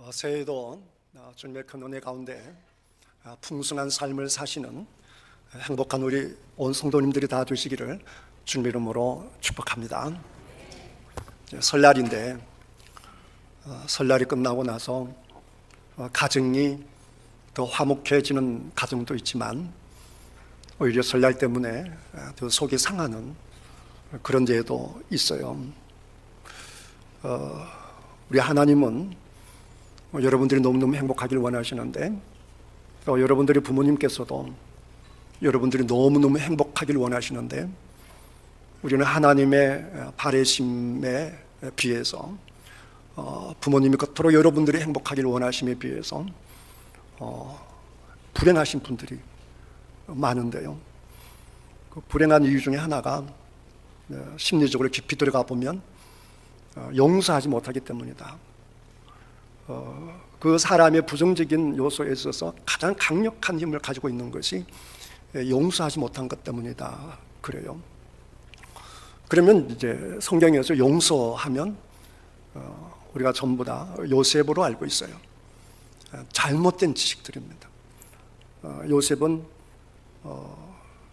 새해에도 주님의 큰 은혜 가운데 풍성한 삶을 사시는 행복한 우리 온 성도님들이 다 되시기를 주님 이름으로 축복합니다. 설날인데 설날이 끝나고 나서 가정이 더 화목해지는 가정도 있지만 오히려 설날 때문에 더 속이 상하는 그런 예도 있어요. 우리 하나님은 여러분들이 너무너무 행복하길 원하시는데 또 여러분들이 부모님께서도 여러분들이 너무너무 행복하길 원하시는데 우리는 하나님의 바라심에 비해서 부모님이 그토록 여러분들이 행복하길 원하심에 비해서 불행하신 분들이 많은데요. 그 불행한 이유 중에 하나가 심리적으로 깊이 들어가 보면 용서하지 못하기 때문이다. 그 사람의 부정적인 요소에 있어서 가장 강력한 힘을 가지고 있는 것이 용서하지 못한 것 때문이다. 그래요. 그러면 이제 성경에서 용서하면 우리가 전부 다 요셉으로 알고 있어요. 잘못된 지식들입니다. 요셉은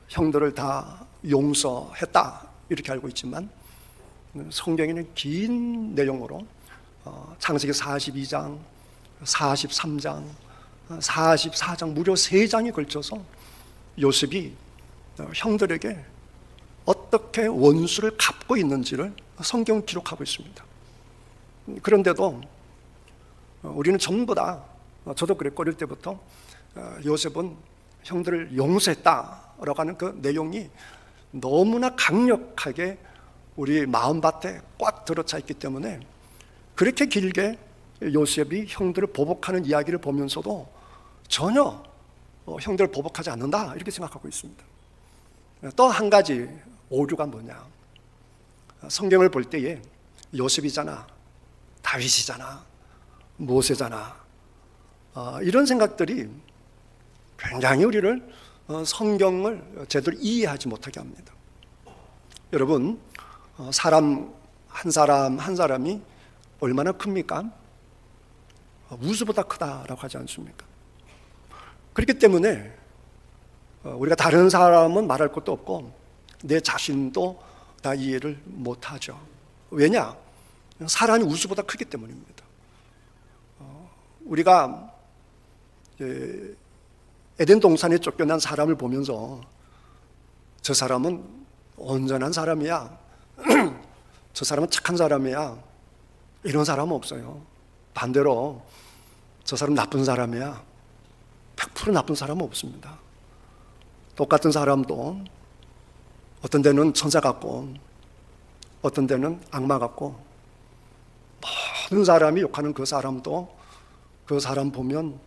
형들을 다 용서했다 이렇게 알고 있지만 성경에는 긴 내용으로 창세기 42장, 43장, 44장 무려 3장에 걸쳐서 요셉이 형들에게 어떻게 원수를 갚고 있는지를 성경은 기록하고 있습니다. 그런데도 우리는 전부 다, 저도 그랬고 어릴 때부터 요셉은 형들을 용서했다라고 하는 그 내용이 너무나 강력하게 우리 마음밭에 꽉 들어차 있기 때문에 그렇게 길게 요셉이 형들을 보복하는 이야기를 보면서도 전혀 형들을 보복하지 않는다 이렇게 생각하고 있습니다. 또 한 가지 오류가 뭐냐, 성경을 볼 때에 요셉이잖아, 다윗이잖아, 모세잖아, 이런 생각들이 굉장히 우리를 성경을 제대로 이해하지 못하게 합니다. 여러분, 사람 한 사람이 얼마나 큽니까? 우주보다 크다라고 하지 않습니까? 그렇기 때문에 우리가 다른 사람은 말할 것도 없고 내 자신도 다 이해를 못하죠. 왜냐? 사람이 우주보다 크기 때문입니다. 우리가 에덴 동산에 쫓겨난 사람을 보면서 저 사람은 온전한 사람이야, 저 사람은 착한 사람이야, 이런 사람은 없어요. 반대로 저 사람 나쁜 사람이야, 100% 나쁜 사람은 없습니다. 똑같은 사람도 어떤 데는 천사 같고 어떤 데는 악마 같고, 모든 사람이 욕하는 그 사람도 그 사람 보면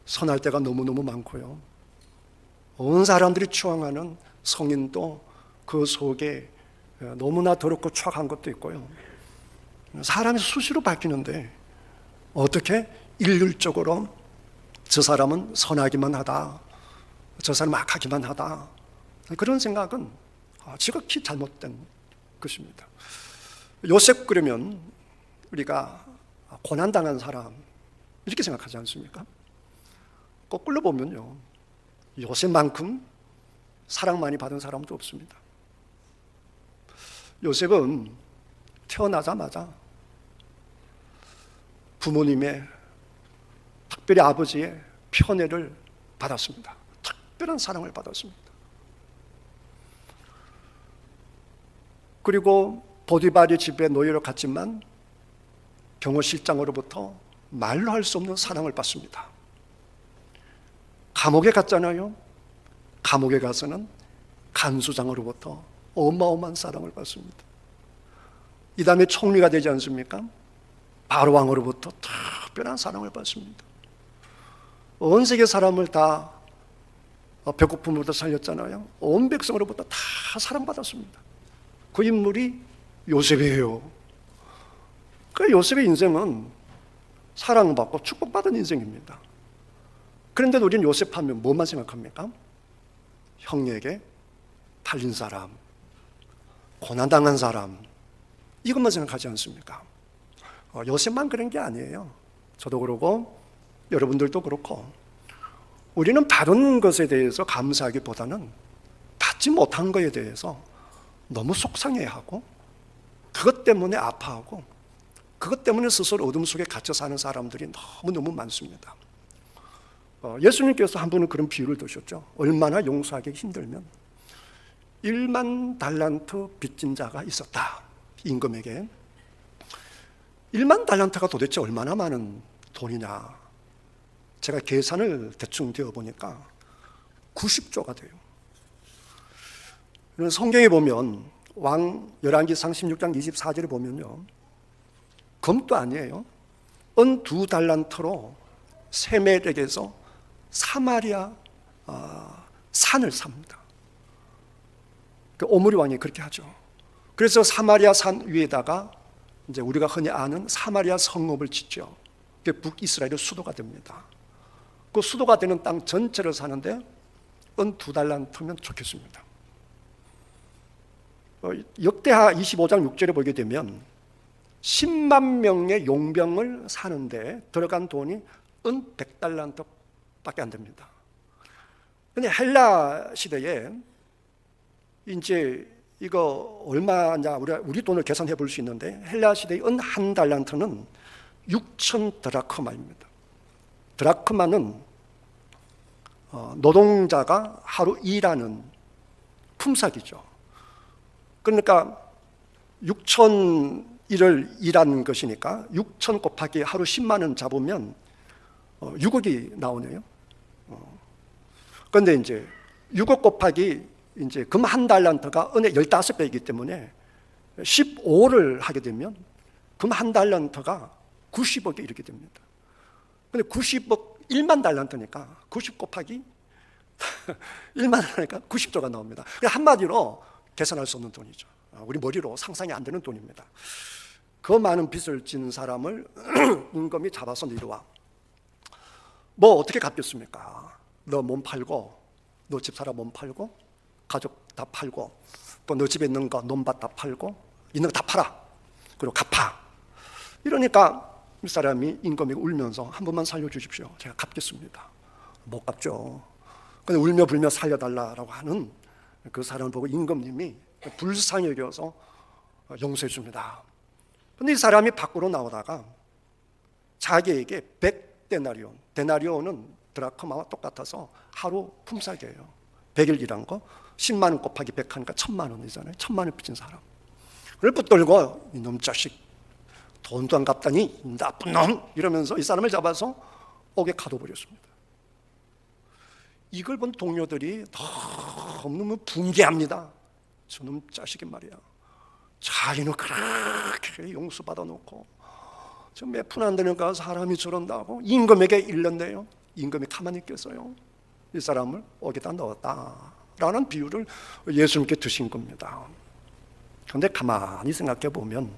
선할 때가 너무너무 많고요, 온 사람들이 추앙하는 성인도 그 속에 너무나 더럽고 추악한 것도 있고요. 사람이 수시로 바뀌는데 어떻게 일률적으로 저 사람은 선하기만 하다, 저 사람은 악하기만 하다, 그런 생각은 지극히 잘못된 것입니다. 요셉 그러면 우리가 고난당한 사람 이렇게 생각하지 않습니까? 거꾸로 보면요, 요셉만큼 사랑 많이 받은 사람도 없습니다. 요셉은 태어나자마자 부모님의, 특별히 아버지의 편애를 받았습니다. 특별한 사랑을 받았습니다. 그리고 보디발의 집에 노예로 갔지만 경호실장으로부터 말로 할 수 없는 사랑을 받습니다. 감옥에 갔잖아요. 감옥에 가서는 간수장으로부터 어마어마한 사랑을 받습니다. 이 다음에 총리가 되지 않습니까? 바로 왕으로부터 특별한 사랑을 받습니다. 온 세계 사람을 다 배고픔으로부터 살렸잖아요. 온 백성으로부터 다 사랑받았습니다. 그 인물이 요셉이에요. 그 요셉의 인생은 사랑받고 축복받은 인생입니다. 그런데 우리는 요셉하면 뭐만 생각합니까? 형에게 팔린 사람, 고난당한 사람, 이것만 생각하지 않습니까? 요셉만 그런 게 아니에요. 저도 그러고 여러분들도 그렇고, 우리는 받은 것에 대해서 감사하기보다는 받지 못한 것에 대해서 너무 속상해하고, 그것 때문에 아파하고, 그것 때문에 스스로 어둠 속에 갇혀 사는 사람들이 너무너무 많습니다. 예수님께서 한 번은 그런 비유를 드셨죠. 얼마나 용서하기 힘들면 1만 달란트 빚진 자가 있었다. 임금에게. 1만 달란트가 도대체 얼마나 많은 돈이냐. 제가 계산을 대충 되어보니까 90조가 돼요. 성경에 보면 왕 열왕기상 16장 24절에 보면요, 금도 아니에요. 은 2달란트로 세멜에게서 사마리아 산을 삽니다. 오므리 왕이 그렇게 하죠. 그래서 사마리아 산 위에다가 이제 우리가 흔히 아는 사마리아 성읍을 짓죠. 그게 북이스라엘의 수도가 됩니다. 그 수도가 되는 땅 전체를 사는데 은 2달란트면 좋겠습니다. 역대하 25장 6절에 보게 되면 10만 명의 용병을 사는데 들어간 돈이 은 100달란트밖에 안 됩니다. 근데 헬라 시대에 이제 이거 얼마냐, 우리 돈을 계산해 볼 수 있는데, 헬라 시대의 은 한 달란트는 6천 드라크마입니다. 드라크마는 노동자가 하루 일하는 품삯이죠. 그러니까 6,000일을 일하는 것이니까 6,000 곱하기 하루 10만 원 잡으면 6억이 나오네요. 그런데 이제 6억 곱하기 이제 금 한 달란트가 은의 15배이기 때문에 15를 하게 되면 금 한 달란트가 90억에 이르게 됩니다. 근데 90억 1만 달란트니까 90 곱하기 1만 하니까 90조가 나옵니다. 한마디로 계산할 수 없는 돈이죠. 우리 머리로 상상이 안 되는 돈입니다. 그 많은 빚을 진 사람을 임금이 잡아서 내려와. 뭐 어떻게 갚겠습니까? 너 몸 팔고, 너 집사람 몸 팔고, 가족 다 팔고, 또 너 집에 있는 거 논밭 다 팔고, 있는 거 다 팔아. 그리고 갚아. 이러니까 이 사람이 임금이 울면서 한 번만 살려주십시오. 제가 갚겠습니다. 못 갚죠. 근데 울며 불며 살려달라고 하는 그 사람을 보고 임금님이 불쌍히 여겨서 용서해 줍니다. 근데 이 사람이 밖으로 나오다가 자기에게 100데나리온, 데나리온은 드라크마와 똑같아서 하루 품삯이에요. 100일 일한 거 10만 원 곱하기 100 하니까 1,000만 원이잖아요. 1,000만 원 빚진 사람. 그걸 붙들고 이놈 자식 돈도 안 갚다니 나쁜 놈, 이러면서 이 사람을 잡아서 옥에 가둬버렸습니다. 이걸 본 동료들이 너무 분개합니다. 저놈 자식이 말이야, 자기는 그렇게 용서받아 놓고 저 몇 푼 안 되니까 사람이 저런다고 임금에게 일렀네요. 임금이 가만히 있겠어요? 이 사람을 옥에다 넣었다라는 비유를 예수님께 드신 겁니다. 그런데 가만히 생각해 보면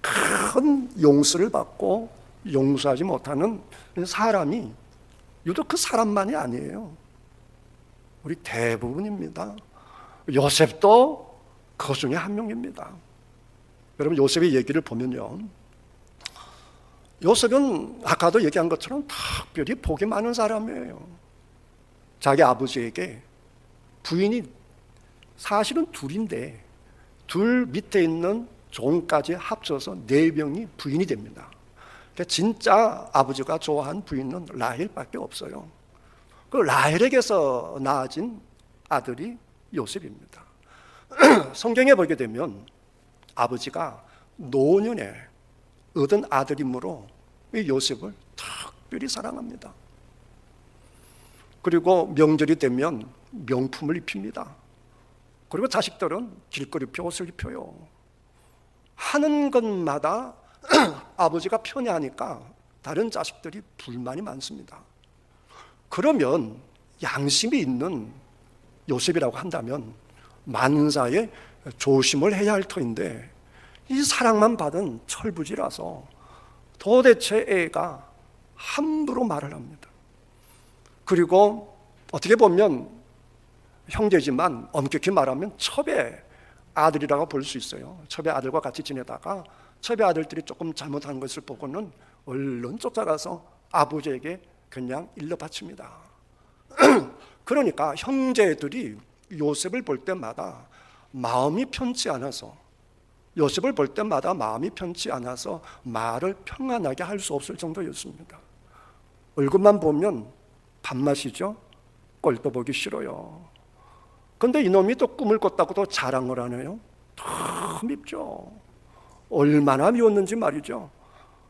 큰 용서를 받고 용서하지 못하는 사람이 유독 그 사람만이 아니에요. 우리 대부분입니다. 요셉도 그 중에 한 명입니다. 여러분, 요셉의 얘기를 보면요, 요셉은 아까도 얘기한 것처럼 특별히 복이 많은 사람이에요. 자기 아버지에게 부인이 사실은 둘인데 둘 밑에 있는 종까지 합쳐서 4명이 부인이 됩니다. 그러니까 진짜 아버지가 좋아한 부인은 라헬밖에 없어요. 그 라헬에게서 낳아진 아들이 요셉입니다. 성경에 보게 되면 아버지가 노년에 얻은 아들이므로 이 요셉을 특별히 사랑합니다. 그리고 명절이 되면 명품을 입힙니다. 그리고 자식들은 길거리표 옷을 입혀요. 하는 것마다 아버지가 편애하니까 다른 자식들이 불만이 많습니다. 그러면 양심이 있는 요셉이라고 한다면 만사에 조심을 해야 할 터인데, 이 사랑만 받은 철부지라서 도대체 애가 함부로 말을 합니다. 그리고 어떻게 보면 형제지만 엄격히 말하면 첩의 아들이라고 볼 수 있어요. 첩의 아들과 같이 지내다가 첩의 아들들이 조금 잘못한 것을 보고는 얼른 쫓아가서 아버지에게 그냥 일러 바칩니다. 그러니까 형제들이 요셉을 볼 때마다 마음이 편치 않아서 말을 평안하게 할 수 없을 정도였습니다. 얼굴만 보면 밥맛이죠. 꼴도 보기 싫어요. 근데 이놈이 또 꿈을 꿨다고도 자랑을 하네요. 더 밉죠. 얼마나 미웠는지 말이죠.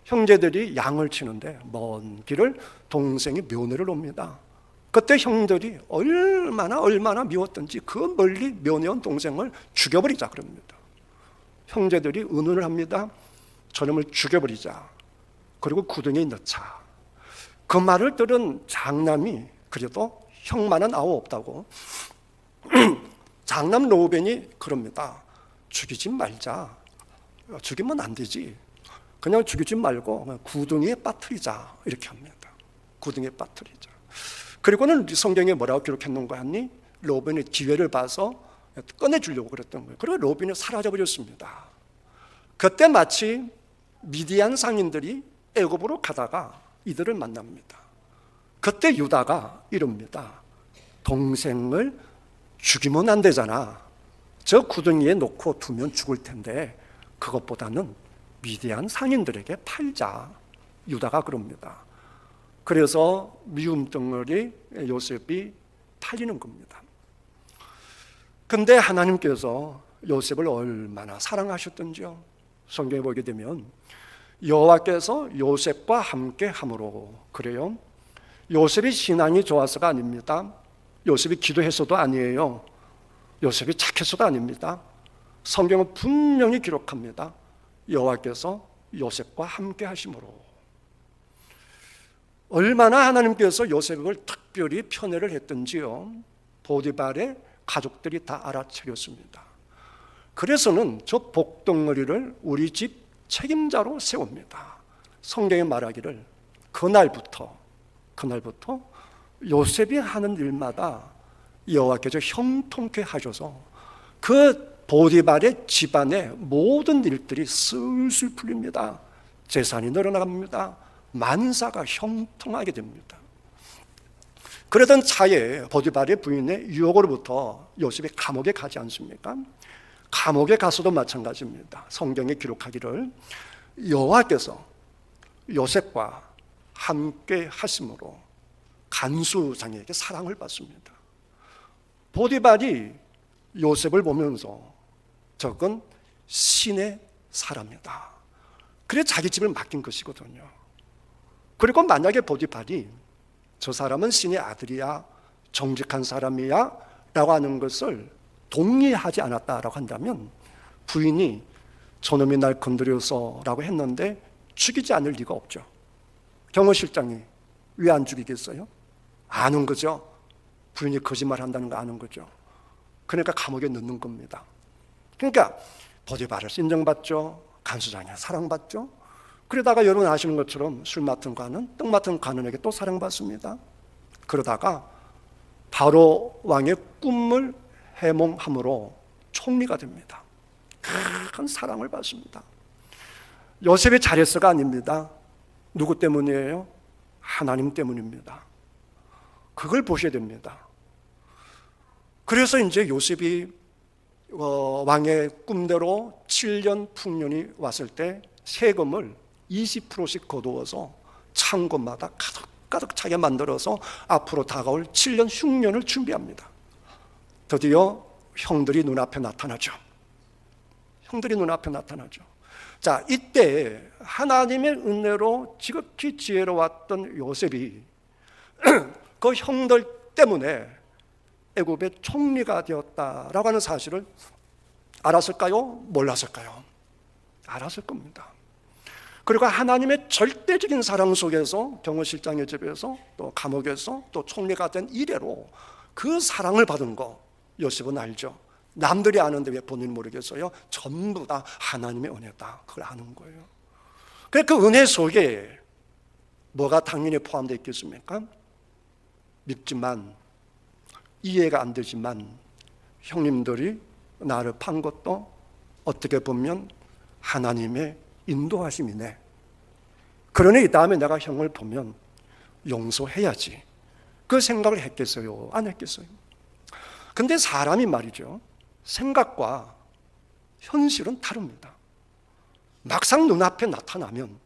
형제들이 양을 치는데 먼 길을 동생이 면회를 옵니다. 그때 형들이 얼마나 미웠던지 그 멀리 면회 온 동생을 죽여버리자 그럽니다. 형제들이 의논을 합니다. 저놈을 죽여버리자. 그리고 구덩이에 넣자. 그 말을 들은 장남이 그래도 형만은 아우 없다고 장남 로벤이 그럽니다. 죽이지 말자. 죽이면 안 되지. 그냥 죽이지 말고 그냥 구덩이에 빠뜨리자. 이렇게 합니다. 구덩이에 빠뜨리자. 그리고는 성경에 뭐라고 기록했는가 하니 로벤의 기회를 봐서 꺼내주려고 그랬던 거예요. 그리고 로벤이 사라져버렸습니다. 그때 마치 미디안 상인들이 애굽으로 가다가 이들을 만납니다. 그때 유다가 이럽니다. 동생을 죽이면 안 되잖아. 저 구덩이에 놓고 두면 죽을 텐데 그것보다는 미디안 상인들에게 팔자. 유다가 그럽니다. 그래서 미움 덩어리 요셉이 팔리는 겁니다. 근데 하나님께서 요셉을 얼마나 사랑하셨던지요. 성경에 보게 되면 여호와께서 요셉과 함께 함으로 그래요. 요셉이 신앙이 좋아서가 아닙니다. 요셉이 기도해서도 아니에요. 요셉이 착해서도 아닙니다. 성경은 분명히 기록합니다. 여호와께서 요셉과 함께 하심으로. 얼마나 하나님께서 요셉을 특별히 편애를 했던지요. 보디발의 가족들이 다 알아차렸습니다. 그래서는 저 복덩어리를 우리 집 책임자로 세웁니다. 성경에 말하기를 그날부터 요셉이 하는 일마다 여호와께서 형통케 하셔서 그 보디발의 집안의 모든 일들이 슬슬 풀립니다. 재산이 늘어납니다. 만사가 형통하게 됩니다. 그러던 차에 보디발의 부인의 유혹으로부터 요셉이 감옥에 가지 않습니까? 감옥에 가서도 마찬가지입니다. 성경에 기록하기를 여호와께서 요셉과 함께 하심으로 간수장에게 사랑을 받습니다. 보디발이 요셉을 보면서 저건 신의 사람이다. 그래 자기 집을 맡긴 것이거든요. 그리고 만약에 보디발이 저 사람은 신의 아들이야, 정직한 사람이야 라고 하는 것을 동의하지 않았다라고 한다면 부인이 저놈이 날 건드려서 라고 했는데 죽이지 않을 리가 없죠. 경호실장이 왜 안 죽이겠어요? 아는 거죠. 부인이 거짓말 한다는 거 아는 거죠. 그러니까 감옥에 넣는 겁니다. 그러니까 보디발을 인정받죠. 간수장에 사랑받죠. 그러다가 여러분 아시는 것처럼 술 맡은 관은 떡 맡은 관원에게 또 사랑받습니다. 그러다가 바로 왕의 꿈을 해몽함으로 총리가 됩니다. 큰 사랑을 받습니다. 요셉이 잘했어가 아닙니다. 누구 때문이에요? 하나님 때문입니다. 그걸 보셔야 됩니다. 그래서 이제 요셉이 왕의 꿈대로 7년 풍년이 왔을 때 세금을 20%씩 거두어서 창고마다 가득 차게 만들어서 앞으로 다가올 7년 흉년을 준비합니다. 드디어 형들이 눈앞에 나타나죠. 자, 이때 하나님의 은혜로 지극히 지혜로웠던 요셉이 그 형들 때문에 애굽의 총리가 되었다라고 하는 사실을 알았을까요? 몰랐을까요? 알았을 겁니다. 그리고 하나님의 절대적인 사랑 속에서 경호실장의 집에서 또 감옥에서 또 총리가 된 이래로 그 사랑을 받은 거 요셉은 알죠. 남들이 아는데 왜 본인은 모르겠어요? 전부 다 하나님의 은혜다. 그걸 아는 거예요. 그 은혜 속에 뭐가 당연히 포함되어 있겠습니까? 밉지만 이해가 안 되지만 형님들이 나를 판 것도 어떻게 보면 하나님의 인도하심이네. 그러니 이 다음에 내가 형을 보면 용서해야지. 그 생각을 했겠어요? 안 했겠어요? 근데 사람이 말이죠, 생각과 현실은 다릅니다. 막상 눈앞에 나타나면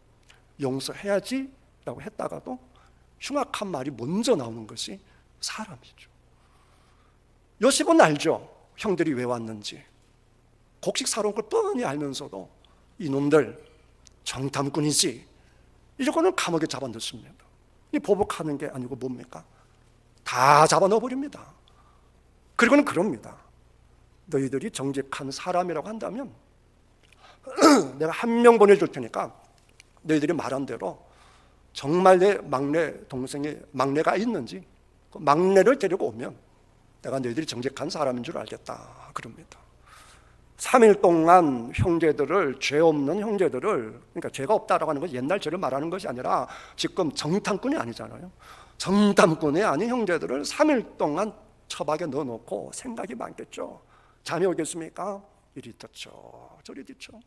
용서해야지 라고 했다가도 흉악한 말이 먼저 나오는 것이 사람이죠. 요셉은 알죠, 형들이 왜 왔는지. 곡식 사러 온 걸 뻔히 알면서도 이놈들 정탐꾼이지, 이러고는 감옥에 잡아넣습니다. 이 보복하는 게 아니고 뭡니까? 다 잡아넣어버립니다. 그리고는 그럽니다. 너희들이 정직한 사람이라고 한다면 내가 한 명 보내줄 테니까 너희들이 말한 대로 정말 내 막내 동생이 막내가 있는지 그 막내를 데리고 오면 내가 너희들이 정직한 사람인 줄 알겠다, 그럽니다. 3일 동안 형제들을, 죄 없는 형제들을, 그러니까 죄가 없다라고 하는 것이 옛날 죄를 말하는 것이 아니라 지금 정탐꾼이 아니잖아요. 정탐꾼이 아닌 형제들을 3일 동안 처박에 넣어놓고 생각이 많겠죠. 잠이 오겠습니까? 이리 떴죠, 저리 뒤죠.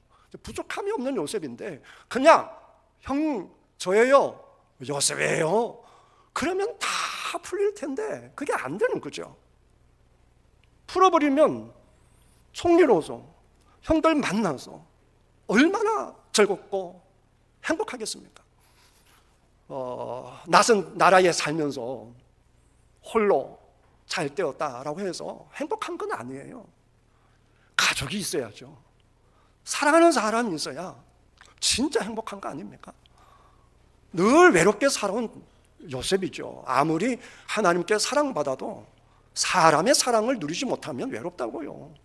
부족함이 없는 요셉인데 그냥 형 저예요, 요셉이에요, 그러면 다 풀릴 텐데 그게 안 되는 거죠. 풀어버리면 총리로서 형들 만나서 얼마나 즐겁고 행복하겠습니까? 낯선 나라에 살면서 홀로 잘 때였다라고 해서 행복한 건 아니에요. 가족이 있어야죠. 사랑하는 사람이 있어야 진짜 행복한 거 아닙니까? 늘 외롭게 살아온 요셉이죠. 아무리 하나님께 사랑받아도 사람의 사랑을 누리지 못하면 외롭다고요.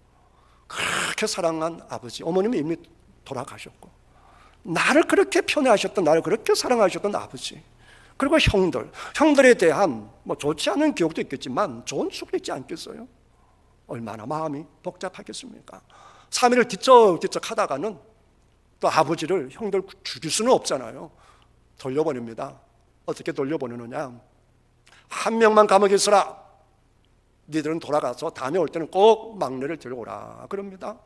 그렇게 사랑한 아버지, 어머님이 이미 돌아가셨고, 나를 그렇게 편애하셨던, 나를 그렇게 사랑하셨던 아버지, 그리고 형들에 대한 뭐 좋지 않은 기억도 있겠지만 좋은 추억도 있지 않겠어요? 얼마나 마음이 복잡하겠습니까? 3일을 뒤척뒤척 하다가는 또 아버지를 형들 죽일 수는 없잖아요. 돌려보냅니다. 어떻게 돌려보내느냐? 한 명만 감옥에 있어라. 니들은 돌아가서 다음에 올 때는 꼭 막내를 데려오라, 그럽니다.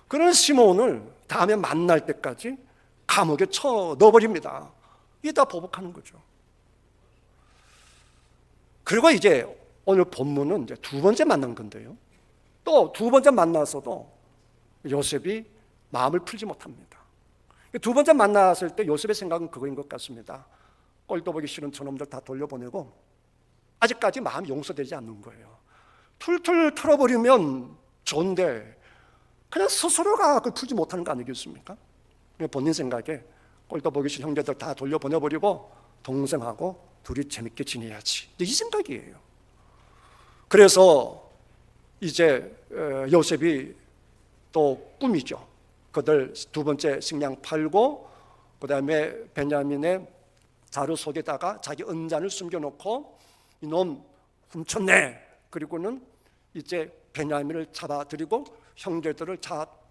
그런 시몬을 다음에 만날 때까지 감옥에 쳐 넣어버립니다. 이게 다 보복하는 거죠. 그리고 이제 오늘 본문은 이제 두 번째 만난 건데요, 또 두 번째 만나서도 요셉이 마음을 풀지 못합니다. 두 번째 만났을 때 요셉의 생각은 그거인 것 같습니다. 꼴도 보기 싫은 저놈들 다 돌려보내고 아직까지 마음이 용서되지 않는 거예요. 툴툴 털어버리면 좋은데 그냥 스스로가 그걸 풀지 못하는 거 아니겠습니까? 본인 생각에 꼴도 보기 싫은 형제들 다 돌려보내버리고 동생하고 둘이 재밌게 지내야지, 이 생각이에요. 그래서 이제 요셉이 또 꿈이죠. 그들 두 번째 식량 팔고 그 다음에 베냐민의 자루 속에다가 자기 은잔을 숨겨놓고 이놈 훔쳤네, 그리고는 이제 베냐민을 잡아들이고 형제들을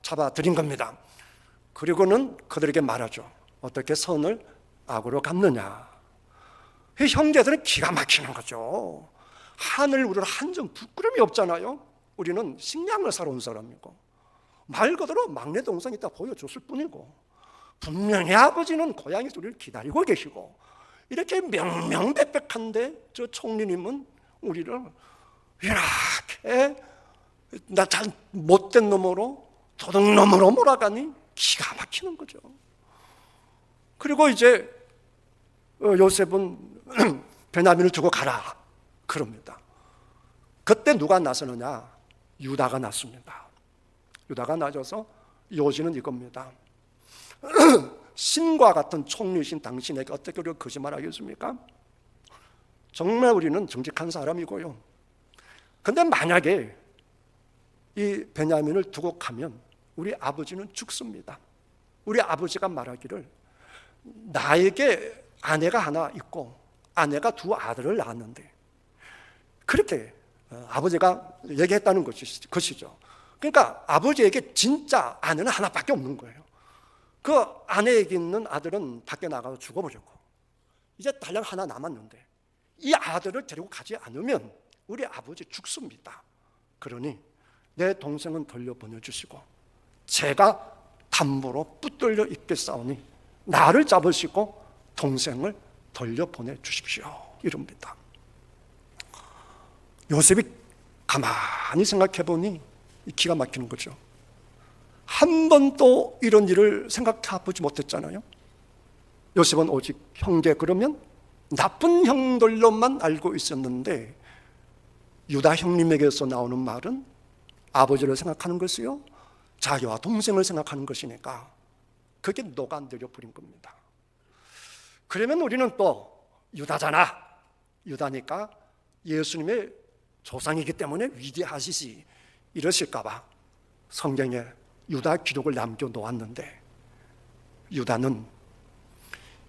잡아들인 겁니다. 그리고는 그들에게 말하죠. 어떻게 선을 악으로 갚느냐. 이 형제들은 기가 막히는 거죠. 하늘 우리를 한 점 부끄럼이 없잖아요. 우리는 식량을 사러 온 사람이고 말 그대로 막내 동생이 딱 보여줬을 뿐이고 분명히 아버지는 고향에서 우리를 기다리고 계시고 이렇게 명명백백한데 저 총리님은 우리를 이렇게 나 잘 못된 놈으로 도둑놈으로 몰아가니 기가 막히는 거죠. 그리고 이제 요셉은 베냐민을 두고 가라, 그럽니다. 그때 누가 나서느냐? 유다가 났습니다. 유다가 나서서 요지는 이겁니다. 신과 같은 총리이신 당신에게 어떻게 우리가 거짓말하겠습니까? 정말 우리는 정직한 사람이고요. 근데 만약에 이 베냐민을 두고 가면 우리 아버지는 죽습니다. 우리 아버지가 말하기를 나에게 아내가 하나 있고 아내가 두 아들을 낳았는데, 그렇게 아버지가 얘기했다는 것이죠. 그러니까 아버지에게 진짜 아내는 하나밖에 없는 거예요. 그 아내에게 있는 아들은 밖에 나가서 죽어버렸고 이제 딸랑 하나 남았는데 이 아들을 데리고 가지 않으면 우리 아버지 죽습니다. 그러니 내 동생은 돌려보내주시고 제가 담보로 붙들려 있겠사오니 나를 잡으시고 동생을 돌려보내 주십시오 이럽니다. 요셉이 가만히 생각해 보니 기가 막히는 거죠. 한 번도 이런 일을 생각해 보지 못했잖아요. 요셉은 오직 형제, 그러면 나쁜 형들로만 알고 있었는데 유다 형님에게서 나오는 말은 아버지를 생각하는 것이요, 자기와 동생을 생각하는 것이니까 그게 녹아내려 버린 겁니다. 그러면 우리는 또 유다잖아, 유다니까 예수님의 조상이기 때문에 위대하시지 이러실까 봐 성경에 유다 기록을 남겨놓았는데, 유다는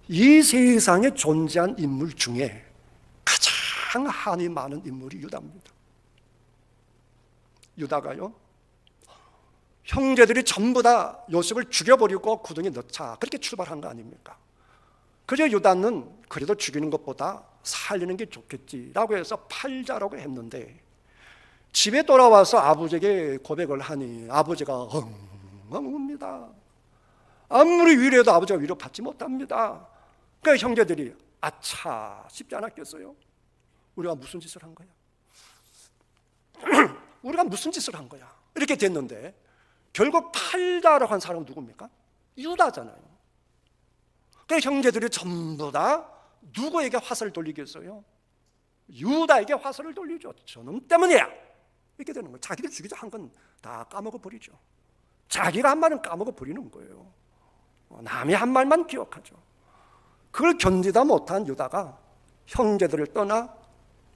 이 세상에 존재한 인물 중에 가장 한이 많은 인물이 유다입니다. 유다가요, 형제들이 전부 다 요셉을 죽여버리고 구덩이에 넣자 그렇게 출발한 거 아닙니까? 그저 유다는 그래도 죽이는 것보다 살리는 게 좋겠지라고 해서 팔자라고 했는데, 집에 돌아와서 아버지에게 고백을 하니 아버지가 엉엉 웁니다. 아무리 위로해도 아버지가 위로받지 못합니다. 그러니까 형제들이 아차 싶지 않았겠어요? 우리가 무슨 짓을 한 거야? 우리가 무슨 짓을 한 거야? 이렇게 됐는데 결국 팔자라고 한 사람은 누굽니까? 유다잖아요. 그러니까 형제들이 전부 다 누구에게 화살을 돌리겠어요? 유다에게 화살을 돌리죠. 저놈 때문이야 이렇게 되는 거예요. 자기를 죽이자 한 건 다 까먹어버리죠. 자기가 한 말은 까먹어버리는 거예요. 남의 한 말만 기억하죠. 그걸 견디다 못한 유다가 형제들을 떠나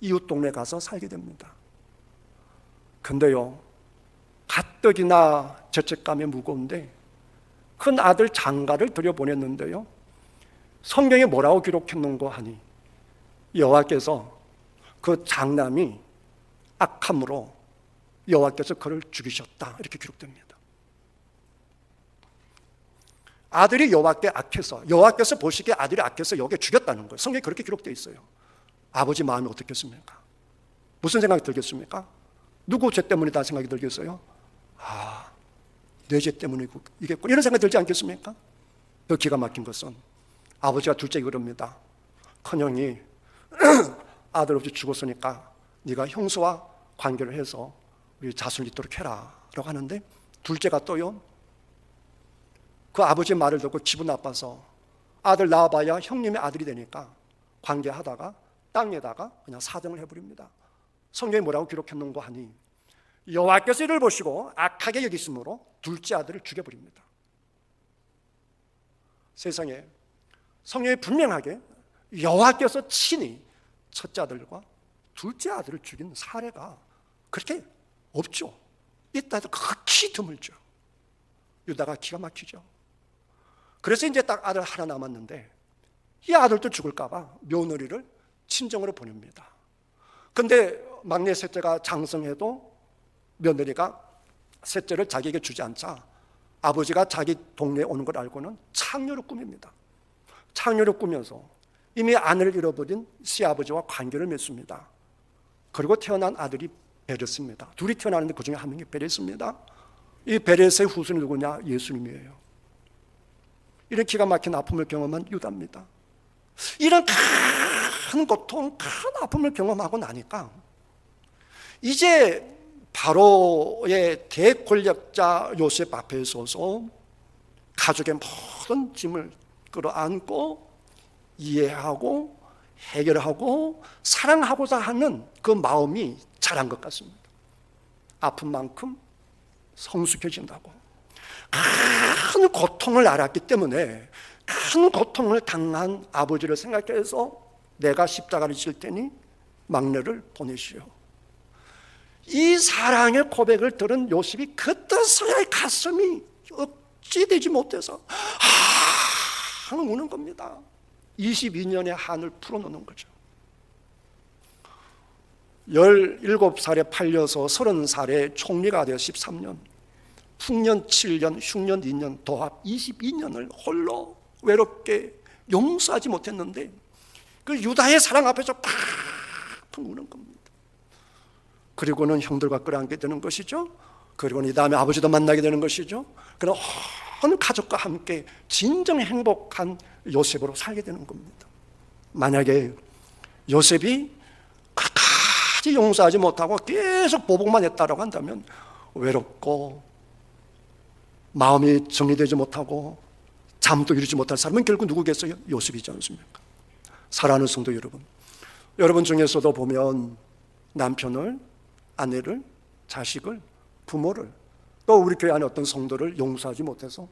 이웃 동네 가서 살게 됩니다. 근데요, 가뜩이나 죄책감이 무거운데 큰 아들 장가를 들여보냈는데요, 성경에 뭐라고 기록했는고 하니 여호와께서 그 장남이 악함으로 여호와께서 그를 죽이셨다 이렇게 기록됩니다. 아들이 여호와께 악해서, 여호와께서 보시기에 아들이 악해서 여호와께 죽였다는 거예요. 성경에 그렇게 기록되어 있어요. 아버지 마음이 어떻겠습니까? 무슨 생각이 들겠습니까? 누구 죄 때문이다 생각이 들겠어요? 아, 내 죄 때문이고 이겠군 이런 생각이 들지 않겠습니까? 더 기가 막힌 것은 아버지가 둘째 그럽니다. 큰형이 아들 없이 죽었으니까 네가 형수와 관계를 해서 우리 자손을 잇도록 해라 라고 하는데, 둘째가 또요, 그 아버지의 말을 듣고 기분 나빠서 아들 낳아봐야 형님의 아들이 되니까 관계하다가 땅에다가 그냥 사정을 해버립니다. 성경에 뭐라고 기록했는고 하니 여호와께서 이를 보시고 악하게 여기심으로 둘째 아들을 죽여버립니다. 세상에 성경에 분명하게 여호와께서 친히 첫째 아들과 둘째 아들을 죽인 사례가 그렇게 없죠. 있다 해도 극히 드물죠. 유다가 기가 막히죠. 그래서 이제 딱 아들 하나 남았는데 이 아들도 죽을까 봐 며느리를 친정으로 보냅니다. 근데 막내 셋째가 장성해도 며느리가 셋째를 자기에게 주지 않자 아버지가 자기 동네에 오는 걸 알고는 창녀를 꾸밉니다. 창녀를 꾸면서 이미 아내를 잃어버린 시아버지와 관계를 맺습니다. 그리고 태어난 아들이 베레스입니다. 둘이 태어나는데 그 중에 한 명이 베레스입니다. 이 베레스의 후손이 누구냐? 예수님이에요. 이런 기가 막힌 아픔을 경험한 유다입니다. 이런 큰 고통, 큰 아픔을 경험하고 나니까 이제 바로의 대권력자 요셉 앞에 서서 가족의 모든 짐을 끌어안고 이해하고 해결하고 사랑하고자 하는 그 마음이 자란 것 같습니다. 아픈 만큼 성숙해진다고. 큰 고통을 알았기 때문에 큰 고통을 당한 아버지를 생각해서 내가 십자가를 질 테니 막내를 보내시오. 이 사랑의 고백을 들은 요셉이 그때서야 가슴이 억제되지 못해서 우는 겁니다. 22년의 한을 풀어놓는 거죠. 17살에 팔려서 30살에 총리가 되어 13년, 풍년 7년, 흉년 2년, 도합 22년을 홀로 외롭게 용서하지 못했는데 그 유다의 사랑 앞에서 팍 우는 겁니다. 그리고는 형들과 끌어안게 되는 것이죠. 그리고는 이 다음에 아버지도 만나게 되는 것이죠. 그러나 온 가족과 함께 진정 행복한 요셉으로 살게 되는 겁니다. 만약에 요셉이 끝까지 용서하지 못하고 계속 보복만 했다라고 한다면 외롭고 마음이 정리되지 못하고 잠도 이루지 못할 사람은 결국 누구겠어요? 요셉이지 않습니까? 사랑하는 성도 여러분, 여러분 중에서도 보면 남편을, 아내를, 자식을, 부모를, 또 우리 교회 안에 어떤 성도를 용서하지 못해서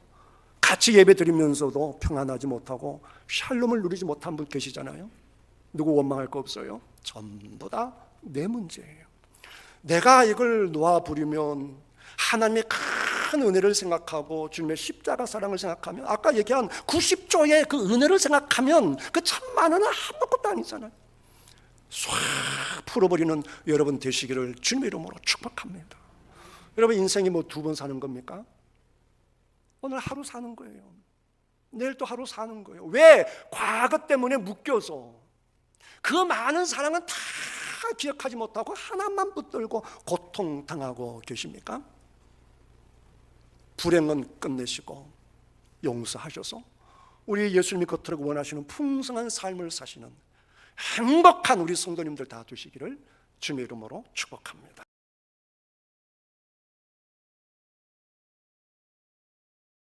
같이 예배 드리면서도 평안하지 못하고 샬롬을 누리지 못한 분 계시잖아요. 누구 원망할 거 없어요? 전부 다 내 문제예요. 내가 이걸 놓아 부리면 하나님의 큰 은혜를 생각하고 주님의 십자가 사랑을 생각하면, 아까 얘기한 90조의 그 은혜를 생각하면 그 천만 원은 아무것도 아니잖아요. 싹 풀어버리는 여러분 되시기를 주님의 이름으로 축복합니다. 여러분, 인생이 뭐 두 번 사는 겁니까? 오늘 하루 사는 거예요. 내일 또 하루 사는 거예요. 왜? 과거 때문에 묶여서 그 많은 사랑은 다 기억하지 못하고 하나만 붙들고 고통당하고 계십니까? 불행은 끝내시고 용서하셔서 우리 예수님이 겉으로 원하시는 풍성한 삶을 사시는 행복한 우리 성도님들 다 되시기를 주님의 이름으로 축복합니다.